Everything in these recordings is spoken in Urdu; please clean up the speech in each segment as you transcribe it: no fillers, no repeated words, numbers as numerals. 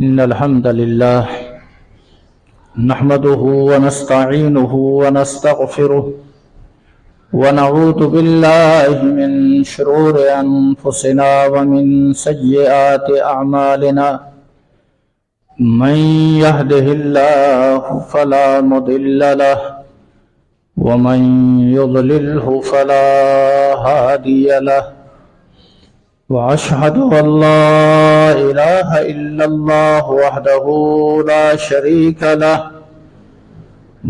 إن الحمد لله نحمده ونستعينه ونستغفره ونعوذ بالله من شرور أنفسنا ومن سيئات أعمالنا من يهده الله فلا مضل له ومن يضلله فلا هادي له وأشهد أن لا إله إلا الله وحده لا شريك له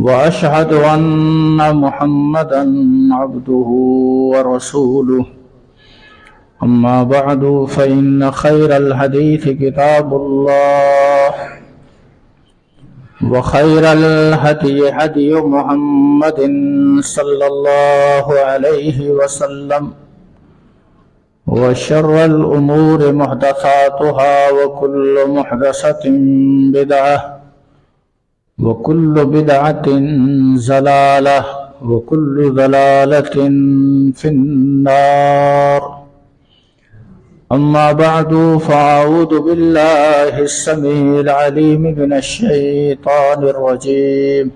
وأشهد أن محمدا عبده ورسوله أما بعد فإن خير الحديث كتاب الله وخير الهدي هدي محمد صلى الله عليه وسلم وشر الأمور محدثاتها وكل محدثة بدعة وكل بدعة ضلالة وكل ضلالة في النار. أما بعد فأعوذ بالله السميع العليم من الشيطان الرجيم.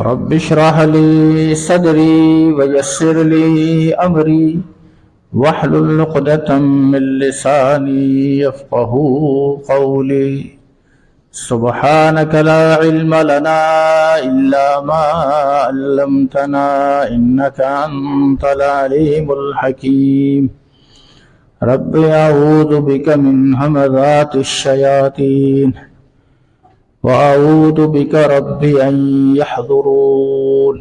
رب اشرح لي صدري ويسر لي أمري واحلل عقدة من لساني يفقهوا قولي. سبحانك لا علم لنا إلا ما علمتنا إنك أنت العليم الحكيم. رب أعوذ بك من همزات الشياطين وأعوذ بك رب أن يحضرون.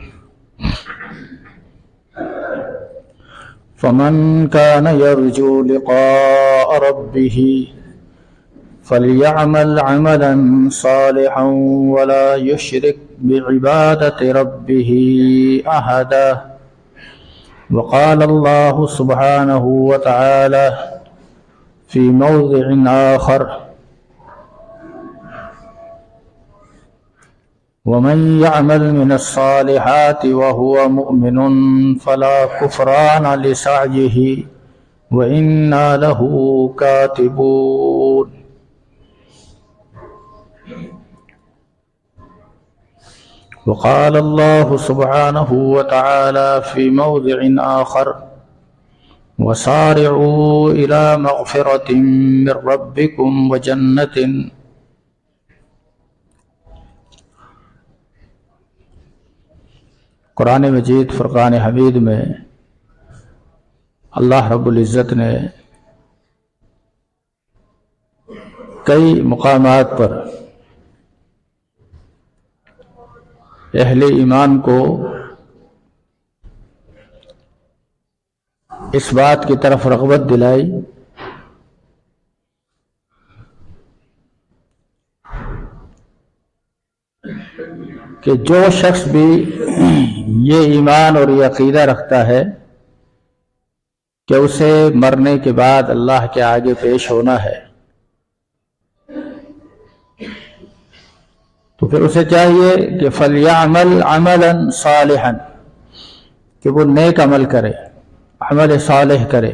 فمن كان يرجو لقاء ربه فليعمل عملا صالحا ولا يشرك بعبادة ربه أحدا. وقال الله سبحانه وتعالى في موضع آخر: ومن يعمل من الصالحات وهو مؤمن فلا كفران لسعيه وإنا له كاتبون. وقال الله سبحانه وتعالى في موضع آخر: وسارعوا إلى مغفرة من ربكم وجنة قرآن مجید فرقان حمید میں اللہ رب العزت نے کئی مقامات پر اہل ایمان کو اس بات کی طرف رغبت دلائی کہ جو شخص بھی یہ ایمان اور یہ عقیدہ رکھتا ہے کہ اسے مرنے کے بعد اللہ کے آگے پیش ہونا ہے، تو پھر اسے چاہیے کہ فَلْيَعْمَلْ عَمَلًا صَالِحًا، کہ وہ نیک عمل کرے، عمل صالح کرے،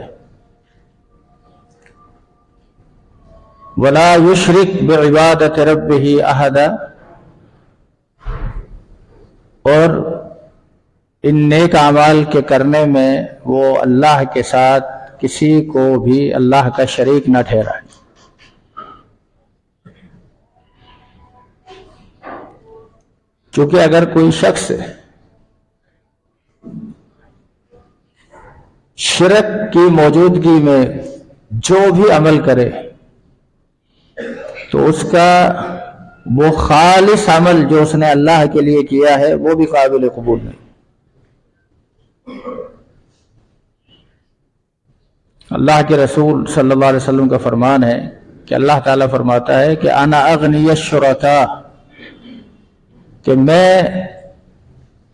وَلَا يُشْرِكْ بِعِبَادَةِ رَبِّهِ أَحَدًا، اور ان نیک اعمال کے کرنے میں وہ اللہ کے ساتھ کسی کو بھی اللہ کا شریک نہ ٹھہرائے۔ کیونکہ اگر کوئی شخص شرک کی موجودگی میں جو بھی عمل کرے تو اس کا وہ خالص عمل جو اس نے اللہ کے لیے کیا ہے وہ بھی قابل قبول نہیں۔ اللہ کے رسول صلی اللہ علیہ وسلم کا فرمان ہے کہ اللہ تعالیٰ فرماتا ہے کہ انا اغنی الشرکاء، کہ میں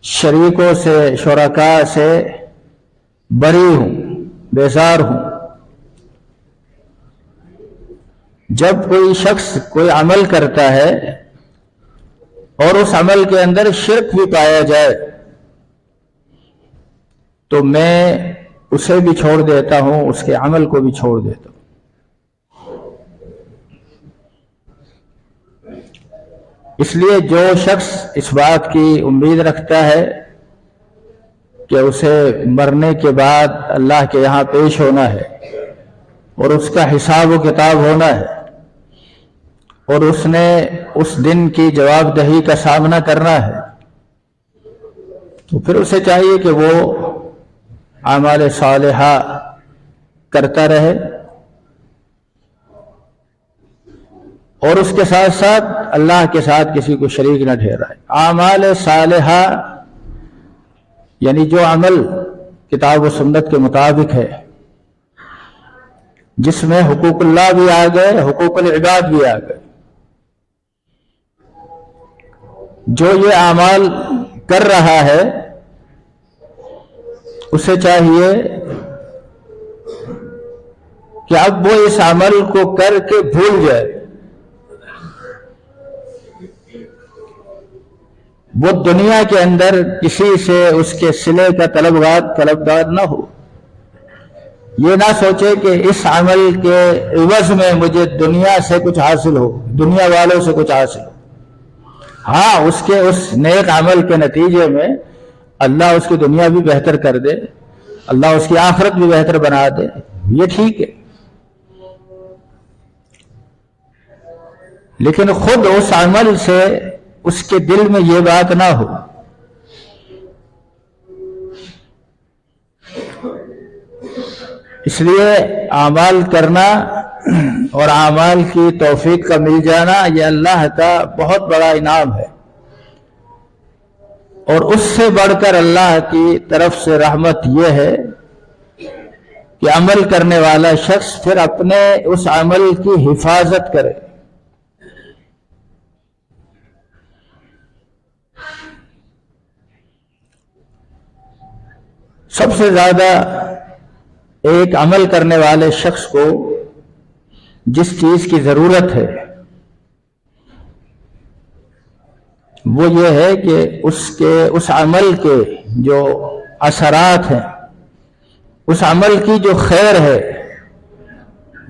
شریکوں سے، شرکاء سے بری ہوں، بیزار ہوں۔ جب کوئی شخص کوئی عمل کرتا ہے اور اس عمل کے اندر شرک بھی پایا جائے تو میں اسے بھی چھوڑ دیتا ہوں، اس کے عمل کو بھی چھوڑ دیتا ہوں۔ اس لیے جو شخص اس بات کی امید رکھتا ہے کہ اسے مرنے کے بعد اللہ کے یہاں پیش ہونا ہے اور اس کا حساب و کتاب ہونا ہے اور اس نے اس دن کی جواب دہی کا سامنا کرنا ہے، تو پھر اسے چاہیے کہ وہ اعمال صالحہ کرتا رہے اور اس کے ساتھ ساتھ اللہ کے ساتھ کسی کو شریک نہ ٹھہرائے۔ اعمال صالحہ یعنی جو عمل کتاب و سنت کے مطابق ہے، جس میں حقوق اللہ بھی آ گئے، حقوق العباد بھی آ گئے۔ جو یہ اعمال کر رہا ہے اسے چاہیے کہ اب وہ اس عمل کو کر کے بھول جائے، وہ دنیا کے اندر کسی سے اس کے صلے کا طلبگار نہ ہو۔ یہ نہ سوچے کہ اس عمل کے عوض میں مجھے دنیا سے کچھ حاصل ہو، دنیا والوں سے کچھ حاصل ہو۔ ہاں، اس نیک عمل کے نتیجے میں اللہ اس کی دنیا بھی بہتر کر دے، اللہ اس کی آخرت بھی بہتر بنا دے، یہ ٹھیک ہے، لیکن خود اس عمل سے اس کے دل میں یہ بات نہ ہو۔ اس لیے اعمال کرنا اور اعمال کی توفیق کا مل جانا یہ اللہ کا بہت بڑا انعام ہے، اور اس سے بڑھ کر اللہ کی طرف سے رحمت یہ ہے کہ عمل کرنے والا شخص پھر اپنے اس عمل کی حفاظت کرے۔ سب سے زیادہ ایک عمل کرنے والے شخص کو جس چیز کی ضرورت ہے وہ یہ ہے کہ اس عمل کے جو اثرات ہیں، اس عمل کی جو خیر ہے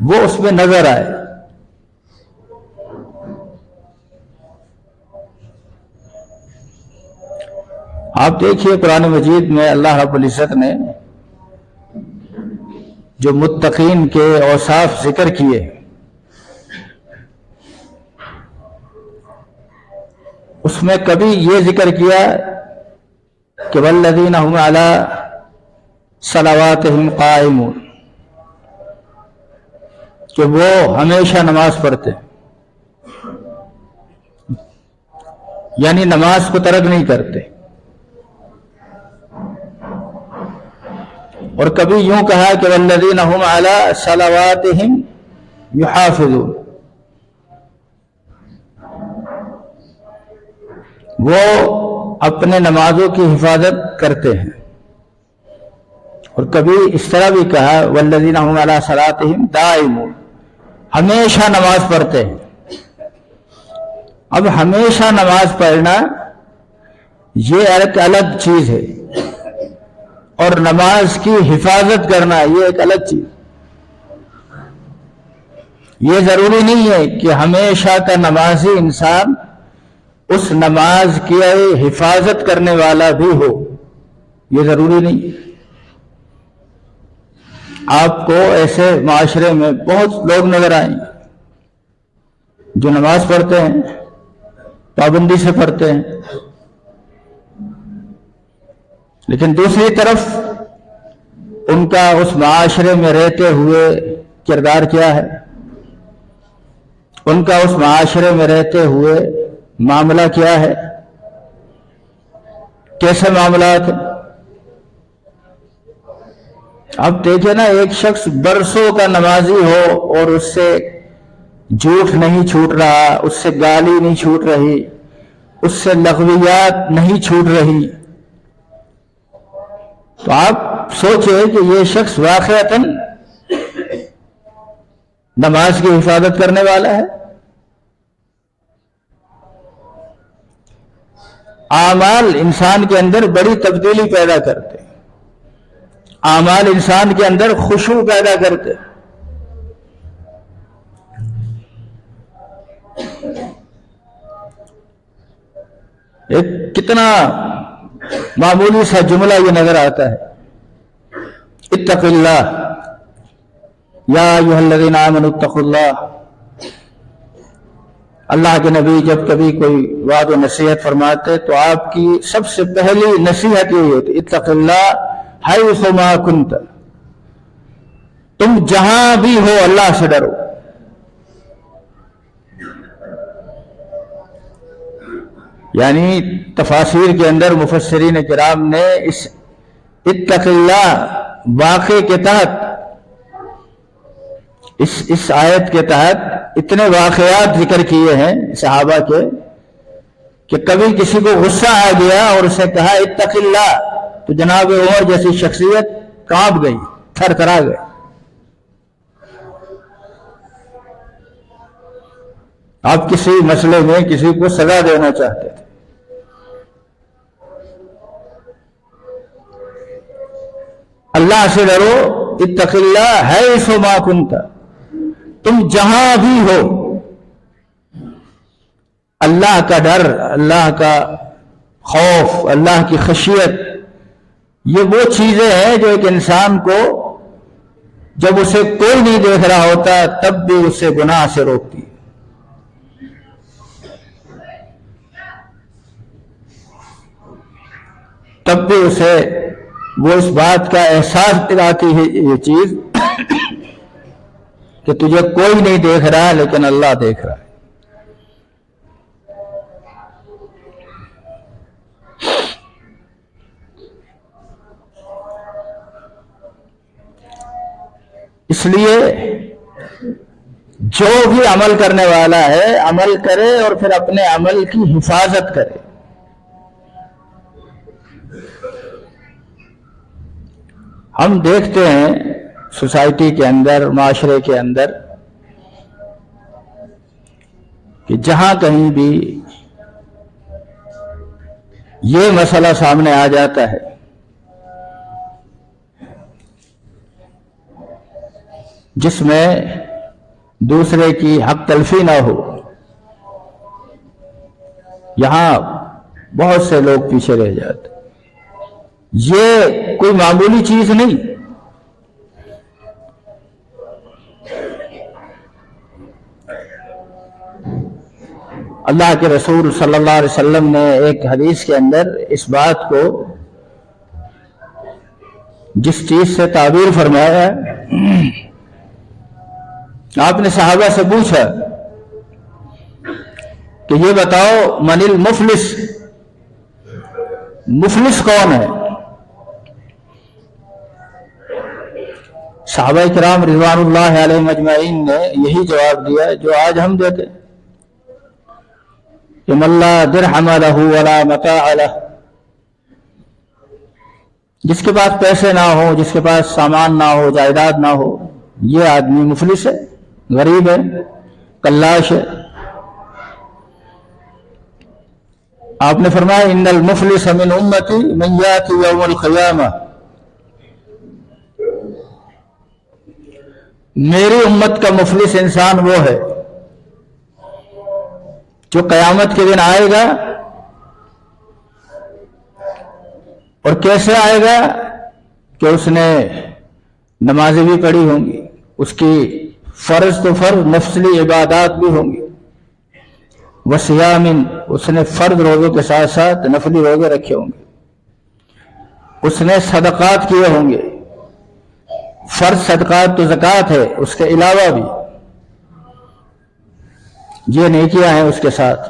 وہ اس میں نظر آئے۔ آپ دیکھیے قرآن مجید میں اللہ رب العزت نے جو متقین کے اوصاف ذکر کیے، اس میں کبھی یہ ذکر کیا کہ والذین هم علی صلواتہم قائمون، کہ وہ ہمیشہ نماز پڑھتے، یعنی نماز کو ترک نہیں کرتے، اور کبھی یوں کہا کہ والذین هم علی صلواتہم یحافظون، وہ اپنے نمازوں کی حفاظت کرتے ہیں، اور کبھی اس طرح بھی کہا والذین هم علی صلاتہم دائمون، ہمیشہ نماز پڑھتے ہیں۔ اب ہمیشہ نماز پڑھنا یہ ایک الگ چیز ہے، اور نماز کی حفاظت کرنا یہ ایک الگ چیز۔ یہ ضروری نہیں ہے کہ ہمیشہ کا نمازی انسان اس نماز کی حفاظت کرنے والا بھی ہو، یہ ضروری نہیں۔ آپ کو ایسے معاشرے میں بہت لوگ نظر آئیں گے جو نماز پڑھتے ہیں، پابندی سے پڑھتے ہیں، لیکن دوسری طرف ان کا اس معاشرے میں رہتے ہوئے کردار کیا ہے، ان کا اس معاشرے میں رہتے ہوئے معاملہ کیا ہے، کیسے معاملات ہیں۔ اب دیکھیں نا، ایک شخص برسوں کا نمازی ہو اور اس سے جھوٹ نہیں چھوٹ رہا، اس سے گالی نہیں چھوٹ رہی، اس سے لغویات نہیں چھوٹ رہی، تو آپ سوچیں کہ یہ شخص واقعتاً نماز کی حفاظت کرنے والا ہے۔ اعمال انسان کے اندر بڑی تبدیلی پیدا کرتے، اعمال انسان کے اندر خشوع پیدا کرتے۔ ایک کتنا معمولی سا جملہ یہ نظر آتا ہے، اتق اللہ یا ایھا الذین آمنوا اتقوا اللہ۔ اللہ کے نبی جب کبھی کوئی وعظ و نصیحت فرماتے تو آپ کی سب سے پہلی نصیحت یہی ہوتی، اتق اللہ حیث ما کنت، تم جہاں بھی ہو اللہ سے ڈرو۔ یعنی تفاسیر کے اندر مفسرین کرام نے اس اتق اللہ واقعے کے تحت، اس آیت کے تحت اتنے واقعات ذکر کیے ہیں صحابہ کے کہ کبھی کسی کو غصہ آ گیا اور اسے کہا اتق اللہ، تو جناب عمر جیسی شخصیت کانپ گئی، تھر تھرا گئے۔ آپ کسی مسئلے میں کسی کو سزا دینا چاہتے تھے، اللہ سے ڈرو، اتق اللہ حیث ما کنت، تم جہاں بھی ہو۔ اللہ کا ڈر، اللہ کا خوف، اللہ کی خشیت، یہ وہ چیزیں ہیں جو ایک انسان کو جب اسے کوئی نہیں دیکھ رہا ہوتا تب بھی اسے گناہ سے روکتی ہے۔ تب بھی اسے وہ اس بات کا احساس دلاتی ہے یہ چیز کہ تجھے کوئی نہیں دیکھ رہا لیکن اللہ دیکھ رہا ہے۔ اس لیے جو بھی عمل کرنے والا ہے عمل کرے اور پھر اپنے عمل کی حفاظت کرے۔ ہم دیکھتے ہیں سوسائٹی کے اندر، معاشرے کے اندر، کہ جہاں کہیں بھی یہ مسئلہ سامنے آ جاتا ہے جس میں دوسرے کی حق تلفی نہ ہو، یہاں بہت سے لوگ پیچھے رہ جاتے۔ یہ کوئی معمولی چیز نہیں۔ اللہ کے رسول صلی اللہ علیہ وسلم نے ایک حدیث کے اندر اس بات کو جس چیز سے تعبیر فرمایا ہے، آپ نے صحابہ سے پوچھا کہ یہ بتاؤ من المفلس، مفلس کون ہے؟ صحابہ کرام رضوان اللہ علیہم اجمعین نے یہی جواب دیا جو آج ہم دیتے کہ من لا درہم لہ ولا متاع لہ، جس کے پاس پیسے نہ ہو، جس کے پاس سامان نہ ہو، جائیداد نہ ہو، یہ آدمی مفلس ہے، غریب ہے، کلاش ہے۔ آپ نے فرمایا ان المفلس من امتی من یاتی یوم القیامہ، میری امت کا مفلس انسان وہ ہے جو قیامت کے دن آئے گا، اور کیسے آئے گا کہ اس نے نمازیں بھی پڑھی ہوں گی، اس کی فرض تو فرض نفلی عبادات بھی ہوں گی، وصیام، اس نے فرض روزوں کے ساتھ ساتھ نفلی روزے رکھے ہوں گے، اس نے صدقات کیے ہوں گے، فرض صدقات تو زکوٰۃ ہے، اس کے علاوہ بھی یہ نیکیاں ہیں اس کے ساتھ،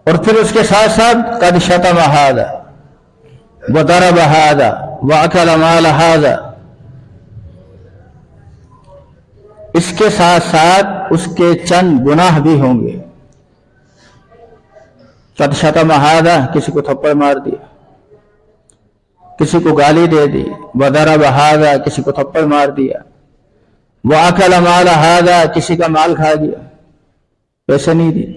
اور پھر اس کے ساتھ ساتھ قد شتم ھذا وضرب ھذا واکل مال ھذا، اس کے ساتھ ساتھ اس کے چند گناہ بھی ہوں گے۔ قد شتم ھذا، کسی کو تھپڑ مار دیا، کسی کو گالی دے دی، وضرب ھذا، کسی کو تھپڑ مار دیا، واکل مال ھذا، کسی کا مال کھا گیا، پیسے نہیں دیے۔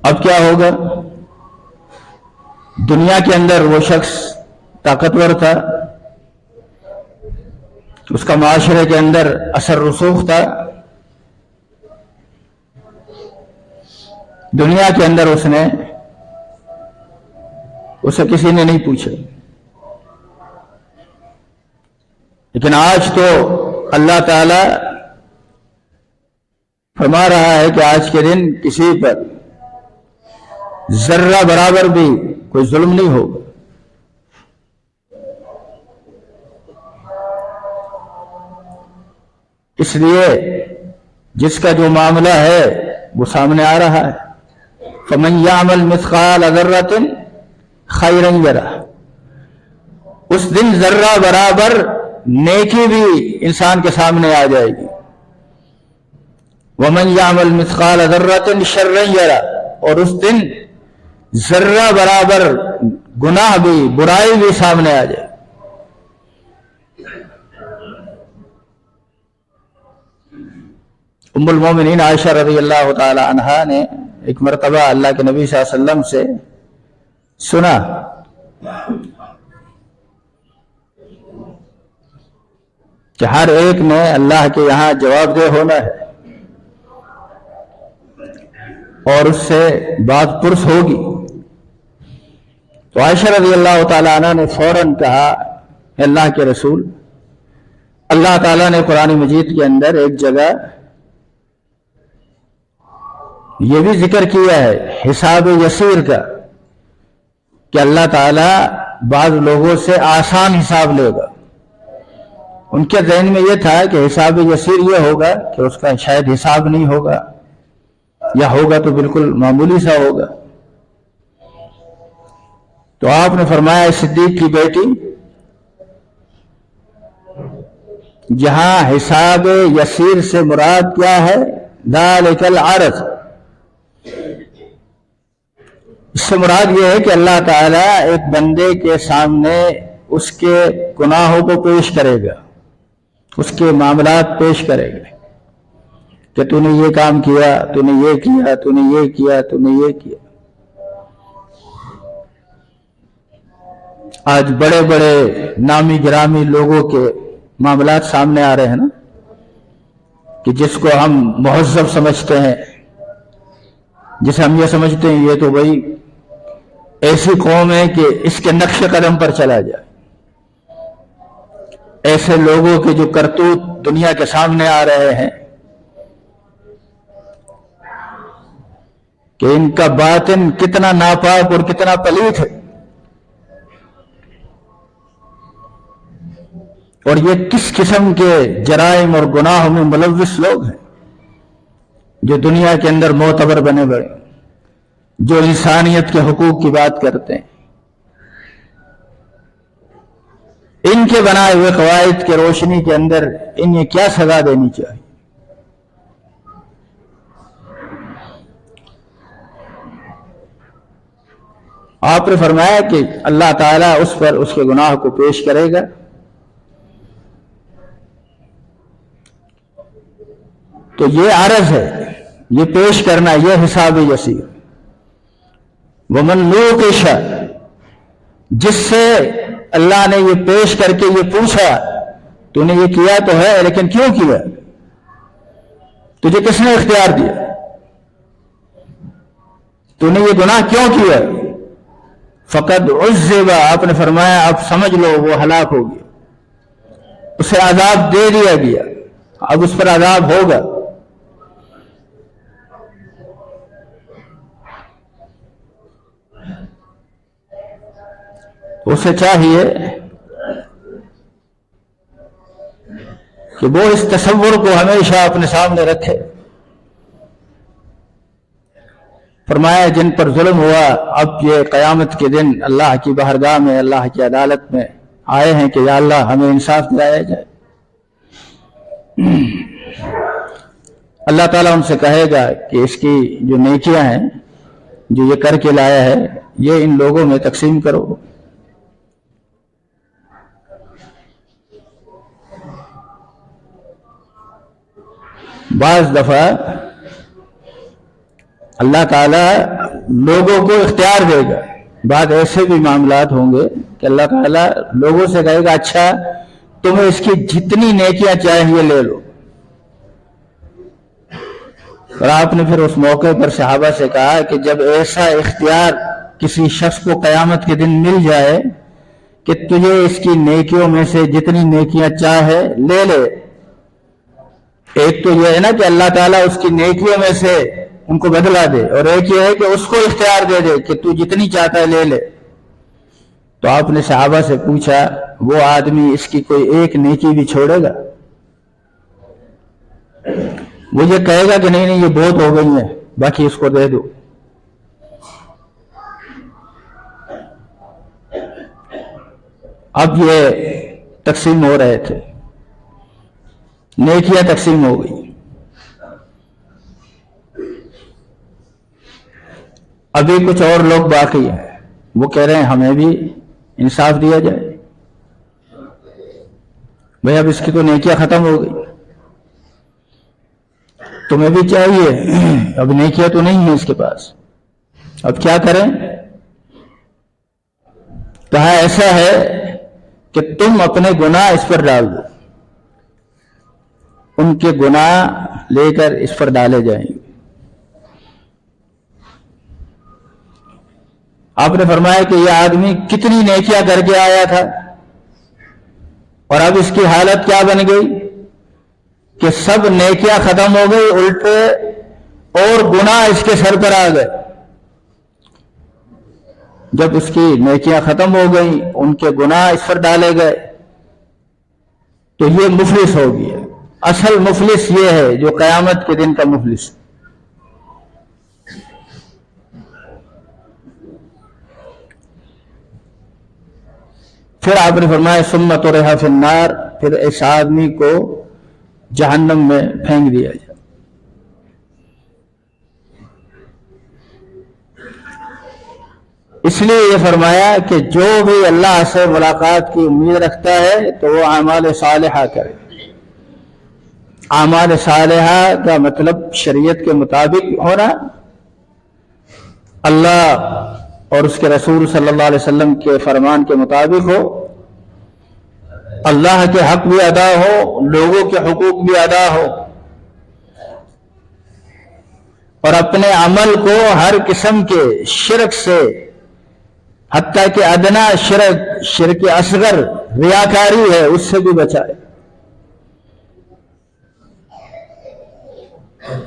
اب کیا ہوگا؟ دنیا کے اندر وہ شخص طاقتور تھا، اس کا معاشرے کے اندر اثر رسوخ تھا، دنیا کے اندر اسے کسی نے نہیں پوچھا. لیکن آج تو اللہ تعالی فرما رہا ہے کہ آج کے دن کسی پر ذرہ برابر بھی کوئی ظلم نہیں ہوگا. اس لیے جس کا جو معاملہ ہے وہ سامنے آ رہا ہے. فَمَنْ يَعْمَلْ مِثْقَالَ ذَرَّةٍ خَيْرًا يَرَهُ. اس دن ذرہ برابر نیکی بھی انسان کے سامنے آ جائے گی. وَمَنْ يَعْمَلْ مِثْقَالَ ذَرَّةٍ شَرًّا يَرَهُ. اور اس دن ذرہ برابر گناہ بھی، برائی بھی سامنے آ جائے. ام المومنین عائشہ رضی اللہ تعالی عنہا نے ایک مرتبہ اللہ کے نبی صلی اللہ علیہ وسلم سے سنا کہ ہر ایک نے اللہ کے یہاں جواب دہ ہونا ہے اور اس سے بات پرس ہوگی. تو عائشہ رضی اللہ تعالی عنہ نے فوراً کہا، اللہ کے رسول، اللہ تعالیٰ نے قرآن مجید کے اندر ایک جگہ یہ بھی ذکر کیا ہے حساب یسیر کا، کہ اللہ تعالیٰ بعض لوگوں سے آسان حساب لے گا. ان کے ذہن میں یہ تھا کہ حساب یسیر یہ ہوگا کہ اس کا شاید حساب نہیں ہوگا، یا ہوگا تو بالکل معمولی سا ہوگا. تو آپ نے فرمایا صدیق کی بیٹی، جہاں حساب یسیر سے مراد کیا ہے؟ ذالک العرض. اس سے مراد یہ ہے کہ اللہ تعالیٰ ایک بندے کے سامنے اس کے گناہوں کو پیش کرے گا، اس کے معاملات پیش کرے گا کہ تو نے یہ کام کیا، تو نے یہ کیا، تو نے یہ کیا، تو نے یہ کیا. آج بڑے بڑے نامی گرامی لوگوں کے معاملات سامنے آ رہے ہیں نا، کہ جس کو ہم مہذب سمجھتے ہیں، جسے ہم یہ سمجھتے ہیں یہ تو بھائی ایسی قوم ہے کہ اس کے نقش قدم پر چلا جائے. ایسے لوگوں کے جو کرتوت دنیا کے سامنے آ رہے ہیں کہ ان کا باطن کتنا ناپاک اور کتنا پلیت ہے، اور یہ کس قسم کے جرائم اور گناہوں میں ملوث لوگ ہیں جو دنیا کے اندر معتبر بنے بڑے، جو انسانیت کے حقوق کی بات کرتے ہیں. ان کے بنائے ہوئے قواعد کے روشنی کے اندر انہیں کیا سزا دینی چاہیے؟ آپ نے فرمایا کہ اللہ تعالیٰ اس پر اس کے گناہ کو پیش کرے گا. تو یہ عرض ہے، یہ پیش کرنا، یہ حساب یسیر. وَمَن نُوقِشَ، جس سے اللہ نے یہ پیش کر کے یہ پوچھا تو نے یہ کیا تو ہے لیکن کیوں کیا، تجھے کس نے اختیار دیا، تو نے یہ گناہ کیوں کیا؟ فقد عذب، آپ نے فرمایا اب سمجھ لو وہ ہلاک ہو گیا، اسے عذاب دے دیا گیا، اب اس پر عذاب ہوگا. اسے چاہیے کہ وہ اس تصور کو ہمیشہ اپنے سامنے رکھے. فرمایا جن پر ظلم ہوا اب یہ قیامت کے دن اللہ کی بارگاہ میں، اللہ کی عدالت میں آئے ہیں کہ یا اللہ ہمیں انصاف دلایا جائے. اللہ تعالیٰ ان سے کہے گا کہ اس کی جو نیکیاں ہیں جو یہ کر کے لایا ہے یہ ان لوگوں میں تقسیم کرو. بعض دفعہ اللہ تعالیٰ لوگوں کو اختیار دے گا بعد ایسے بھی معاملات ہوں گے کہ اللہ تعالیٰ لوگوں سے کہے گا اچھا تمہیں اس کی جتنی نیکیاں چاہیے لے لو، اور آپ نے پھر اس موقع پر صحابہ سے کہا کہ جب ایسا اختیار کسی شخص کو قیامت کے دن مل جائے کہ تجھے اس کی نیکیوں میں سے جتنی نیکیاں چاہے لے لے، ایک تو یہ ہے نا کہ اللہ تعالیٰ اس کی نیکیوں میں سے ان کو بدلا دے، اور ایک یہ ہے کہ اس کو اختیار دے دے کہ تو جتنی چاہتا ہے لے لے۔ تو آپ نے صحابہ سے پوچھا وہ آدمی اس کی کوئی ایک نیکی بھی چھوڑے گا؟ وہ یہ کہے گا کہ نہیں نہیں یہ بہت ہو گئی ہیں باقی اس کو دے دو۔ اب یہ تقسیم ہو رہے تھے، نیکیاں تقسیم ہو گئی۔ ابھی کچھ اور لوگ باقی ہیں، وہ کہہ رہے ہیں ہمیں بھی انصاف دیا جائے۔ بھئی اب اس کی تو نیکیاں ختم ہو گئی، تمہیں بھی چاہیے، اب نیکیاں تو نہیں ہیں اس کے پاس، اب کیا کریں؟ کہا ایسا ہے کہ تم اپنے گناہ اس پر ڈال دو، ان کے گناہ لے کر اس پر ڈالے جائیں گے۔ آپ نے فرمایا کہ یہ آدمی کتنی نیکیاں کر کے آیا تھا اور اب اس کی حالت کیا بن گئی کہ سب نیکیاں ختم ہو گئی، الٹے اور گناہ اس کے سر پر آ گئے۔ جب اس کی نیکیاں ختم ہو گئیں، ان کے گناہ اس پر ڈالے گئے، تو یہ مفلس ہو گیا۔ اصل مفلس یہ ہے جو قیامت کے دن کا مفلس۔ پھر آپ نے فرمایا ثم طرح فی النار، پھر اس آدمی کو جہنم میں پھینک دیا جائے۔ اس لیے یہ فرمایا کہ جو بھی اللہ سے ملاقات کی امید رکھتا ہے تو وہ اعمال صالحہ کرے۔ اعمال صالحہ کا مطلب شریعت کے مطابق ہونا، اللہ اور اس کے رسول صلی اللہ علیہ وسلم کے فرمان کے مطابق ہو، اللہ کے حق بھی ادا ہو، لوگوں کے حقوق بھی ادا ہو، اور اپنے عمل کو ہر قسم کے شرک سے، حتیٰ کہ ادنا شرک، شرک اصغر ریاکاری ہے، اس سے بھی بچائے۔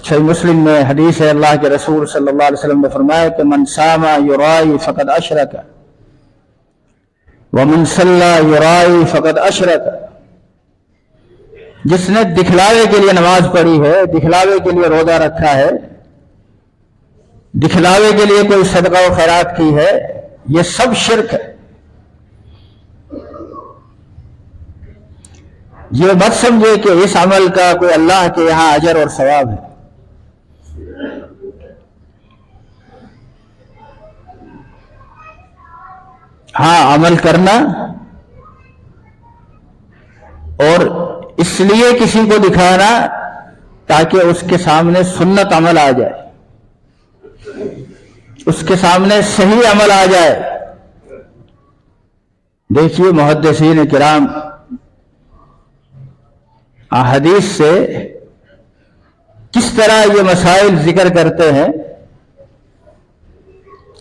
صحیح مسلم میں حدیث ہے، اللہ کے رسول صلی اللہ علیہ وسلم نے فرمایا کہ من صام یرائی فقد اشرک ومن صلی یرائی فقد اشرک، جس نے دکھلاوے کے لیے نماز پڑھی ہے، دکھلاوے کے لیے روزہ رکھا ہے، دکھلاوے کے لیے کوئی صدقہ و خیرات کی ہے، یہ سب شرک ہے۔ یہ مت سمجھے کہ اس عمل کا کوئی اللہ کے یہاں اجر اور ثواب ہے۔ ہاں عمل کرنا، اور اس لیے کسی کو دکھانا تاکہ اس کے سامنے سنت عمل آ جائے، اس کے سامنے صحیح عمل آ جائے۔ دیکھیے محدثین کرام حدیث سے کس طرح یہ مسائل ذکر کرتے ہیں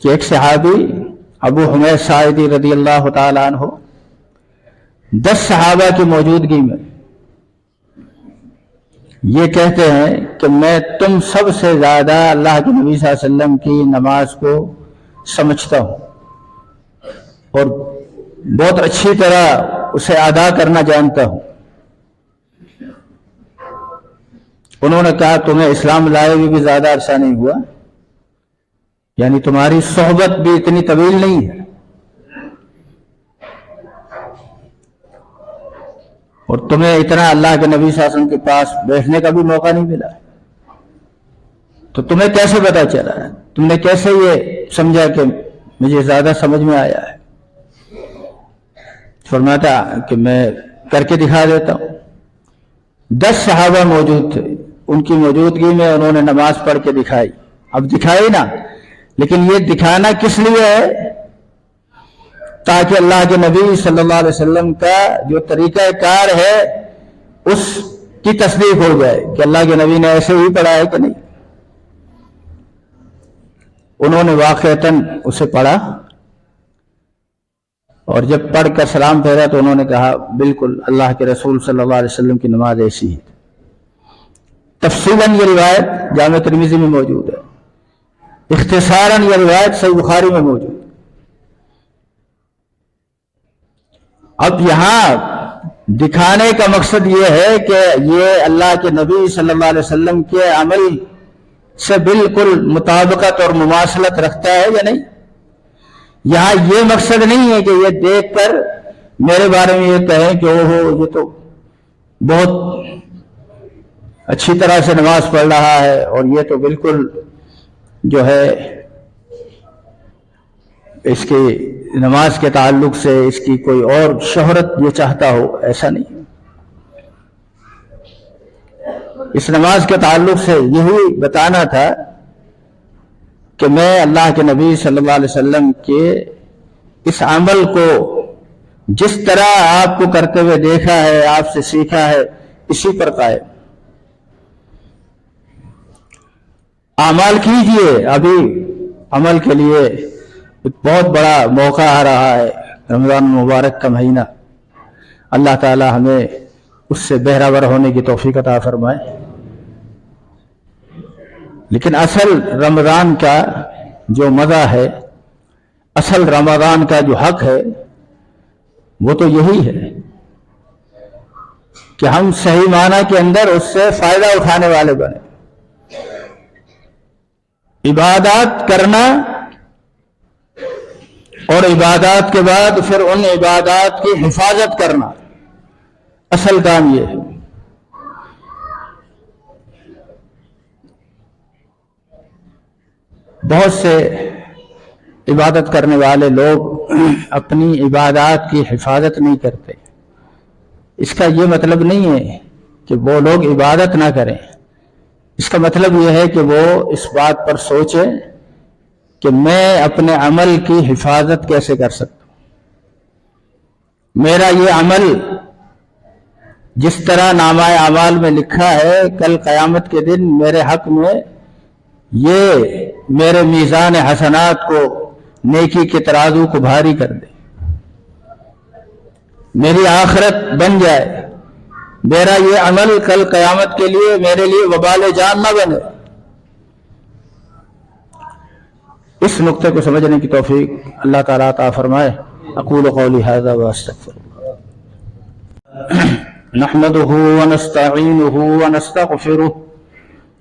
کہ ایک صحابی ابو حمید ساعدی رضی اللہ تعالیٰ عنہ 10 صحابہ کی موجودگی میں یہ کہتے ہیں کہ میں تم سب سے زیادہ اللہ کے نبی صلی اللہ علیہ وسلم کی نماز کو سمجھتا ہوں اور بہت اچھی طرح اسے ادا کرنا جانتا ہوں۔ انہوں نے کہا تمہیں اسلام لائے بھی زیادہ عرصہ نہیں ہوا، یعنی تمہاری صحبت بھی اتنی طویل نہیں ہے، اور تمہیں اتنا اللہ کے نبی صلی اللہ علیہ وسلم کے پاس بیٹھنے کا بھی موقع نہیں ملا، تو تمہیں کیسے پتا چلا؟ تم نے کیسے یہ سمجھا کہ مجھے زیادہ سمجھ میں آیا ہے؟ فرماتا کہ میں کر کے دکھا دیتا ہوں۔ 10 صحابہ موجود تھے، ان کی موجودگی میں انہوں نے نماز پڑھ کے دکھائی۔ اب دکھائی نا، لیکن یہ دکھانا کس لیے ہے تاکہ اللہ کے نبی صلی اللہ علیہ وسلم کا جو طریقہ کار ہے اس کی تصدیق ہو جائے کہ اللہ کے نبی نے ایسے ہی پڑھا ہے کہ نہیں۔ انہوں نے واقعتاً اسے پڑھا اور جب پڑھ کر سلام پھیرا تو انہوں نے کہا بالکل اللہ کے رسول صلی اللہ علیہ وسلم کی نماز ایسی ہے۔ تفصیلاً یہ روایت جامع ترمذی میں موجود ہے، اختصاراً یہ روایت صحیح بخاری میں موجود ہے۔ اب یہاں دکھانے کا مقصد یہ ہے کہ یہ اللہ کے نبی صلی اللہ علیہ وسلم کے عمل سے بالکل مطابقت اور مماثلت رکھتا ہے یا نہیں۔ یہاں یہ مقصد نہیں ہے کہ یہ دیکھ کر میرے بارے میں یہ کہیں کہ یہ تو بہت اچھی طرح سے نماز پڑھ رہا ہے اور یہ تو بالکل جو ہے اس کی نماز کے تعلق سے اس کی کوئی اور شہرت یہ چاہتا ہو، ایسا نہیں۔ اس نماز کے تعلق سے یہی بتانا تھا کہ میں اللہ کے نبی صلی اللہ علیہ وسلم کے اس عمل کو جس طرح آپ کو کرتے ہوئے دیکھا ہے، آپ سے سیکھا ہے، اسی پر قائم۔ اعمال کیجئے، ابھی عمل کے لیے ایک بہت بڑا موقع آ رہا ہے، رمضان مبارک کا مہینہ۔ اللہ تعالی ہمیں اس سے بہرہ ہونے کی توفیق عطا فرمائے۔ لیکن اصل رمضان کا جو مزہ ہے، اصل رمضان کا جو حق ہے، وہ تو یہی ہے کہ ہم صحیح معنی کے اندر اس سے فائدہ اٹھانے والے بنے۔ عبادات کرنا اور عبادات کے بعد پھر ان عبادات کی حفاظت کرنا، اصل کام یہ ہے۔ بہت سے عبادت کرنے والے لوگ اپنی عبادات کی حفاظت نہیں کرتے۔ اس کا یہ مطلب نہیں ہے کہ وہ لوگ عبادت نہ کریں، اس کا مطلب یہ ہے کہ وہ اس بات پر سوچیں کہ میں اپنے عمل کی حفاظت کیسے کر سکتا ہوں۔ میرا یہ عمل جس طرح نامہ اعمال میں لکھا ہے، کل قیامت کے دن میرے حق میں یہ میرے میزان حسنات کو، نیکی کے ترازو کو بھاری کر دے، میری آخرت بن جائے، میرا یہ عمل کل قیامت کے لیے میرے لیے وبال جان نہ بنے۔ اس نقطے کو سمجھنے کی توفیق اللہ تعالیٰ عطا فرمائے۔ اقول قولی ھذا واستغفر اللہ۔ نحمده ونستعینه ونستغفره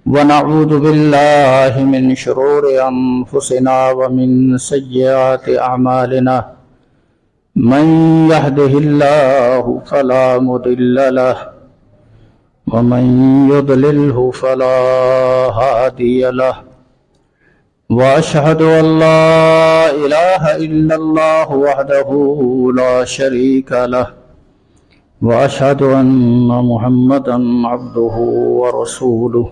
ونعوذ باللہ من شرور انفسنا ومن سیئات اعمالنا، من يهده الله فلا مضل له ومن يضلله فلا هادي له، وأشهد أن لا إله إلا الله وحده لا شريك له، وأشهد أن محمدا عبده ورسوله،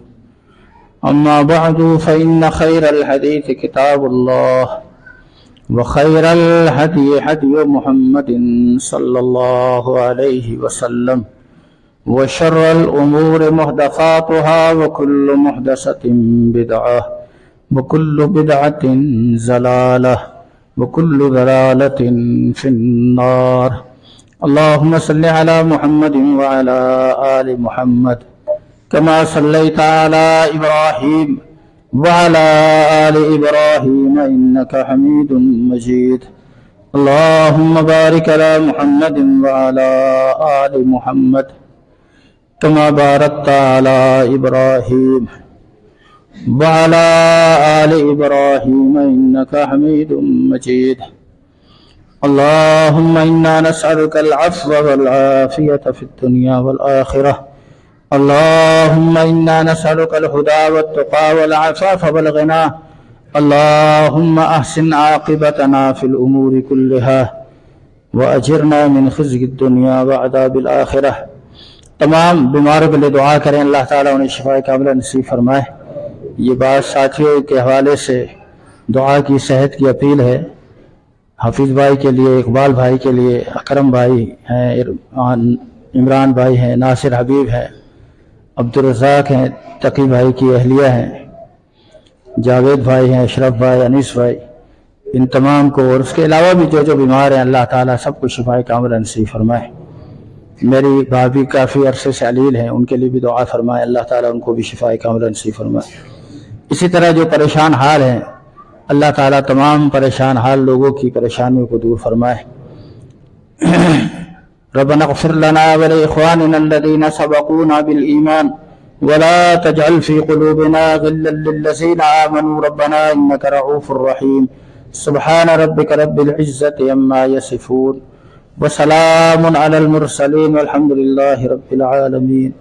أما بعد فإن خير الحديث كتاب الله، وخير الهدي هدي محمد صلى الله عليه وسلم، وشر الأمور محدثاتها وكل محدثة بدعة وكل بدعة ضلالة وكل ضلالة في النار۔ اللهم صل على محمد وعلى آل محمد كما صليت على إبراهيم وعلى آل إبراهيم إنك حميد مجيد۔ اللهم بارك على محمد وعلى آل محمد كما باركت على إبراهيم وعلى آل إبراهيم إنك حميد مجيد۔ اللهم إنا نسألك العفو والعافية في الدنيا والآخرة، اللهم إنا نسألك الهدى والتقى والعفاف والغنى، اللهم أحسن عاقبتنا في الأمور كلها وأجرنا من خزي الدنيا وعذاب الآخرة۔ تمام بیماروں کے لیے دعا کریں، اللہ تعالیٰ انہیں شفاء کاملہ نصیب فرمائے۔ یہ بات ساتھیوں کے حوالے سے دعا کی صحت کی اپیل ہے۔ حافظ بھائی کے لیے، اقبال بھائی کے لیے، اکرم بھائی ہیں، عمران بھائی ہیں، ناصر حبیب ہیں، عبدالرزاق ہیں، تقی بھائی کی اہلیہ ہیں، جاوید بھائی ہیں، اشرف بھائی، انیس بھائی، ان تمام کو، اور اس کے علاوہ بھی جو بیمار ہیں اللہ تعالیٰ سب کو شفائے کاملہ نصیب فرمائے۔ میری بھابھی کافی عرصے سے علیل ہیں، ان کے لیے بھی دعا فرمائے، اللہ تعالیٰ ان کو بھی شفائے کاملہ نصیب فرمائے۔ اسی طرح جو پریشان حال ہیں اللہ تعالیٰ تمام پریشان حال لوگوں کی پریشانیوں کو دور فرمائے۔ ربنا اغفر لنا ولإخواننا الذين سبقونا بالإيمان ولا تجعل في قلوبنا غلا للذين آمنوا ربنا إنك رؤوف رحيم۔ سبحان ربك رب العزة عما يصفون وسلام على المرسلين والحمد لله رب العالمين۔